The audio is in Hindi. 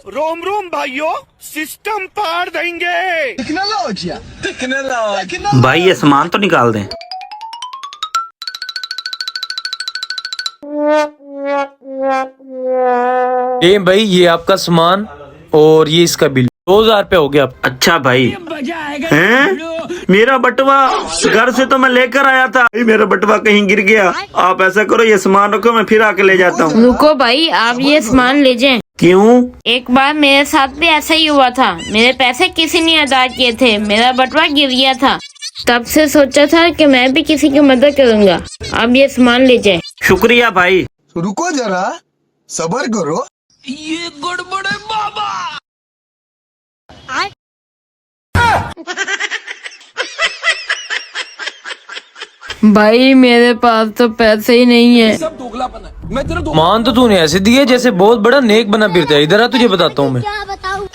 रोम रोम भाइयों, सिस्टम पार देंगे। भाई ये सामान तो निकाल दें। ये भाई ये आपका सामान और ये इसका बिल 2000 रुपये हो गया। अच्छा भाई, हैं? मेरा बटवा घर से तो मैं लेकर आया था, मेरा बटवा कहीं गिर गया। आप ऐसा करो, ये सामान रखो, मैं फिर आके ले जाता हूँ। रुको भाई, आप ये सामान ले जाएं। क्यों? एक बार मेरे साथ भी ऐसा ही हुआ था। मेरे पैसे किसी ने अदा किए थे, मेरा बटवा गिर गया था। तब से सोचा था कि मैं भी किसी की मदद करूंगा। अब ये सामान ले जाएं। शुक्रिया भाई। रुको जरा, सबर करो। ये गड़बड़ है बाबा। भाई मेरे पास तो पैसे ही नहीं है। सब दोगलापन है। मैं तेरा मान तो तूने ऐसे दिए जैसे बहुत बड़ा नेक बना फिरता है। इधर आ, तुझे बताता हूँ मैं। क्या बताऊं।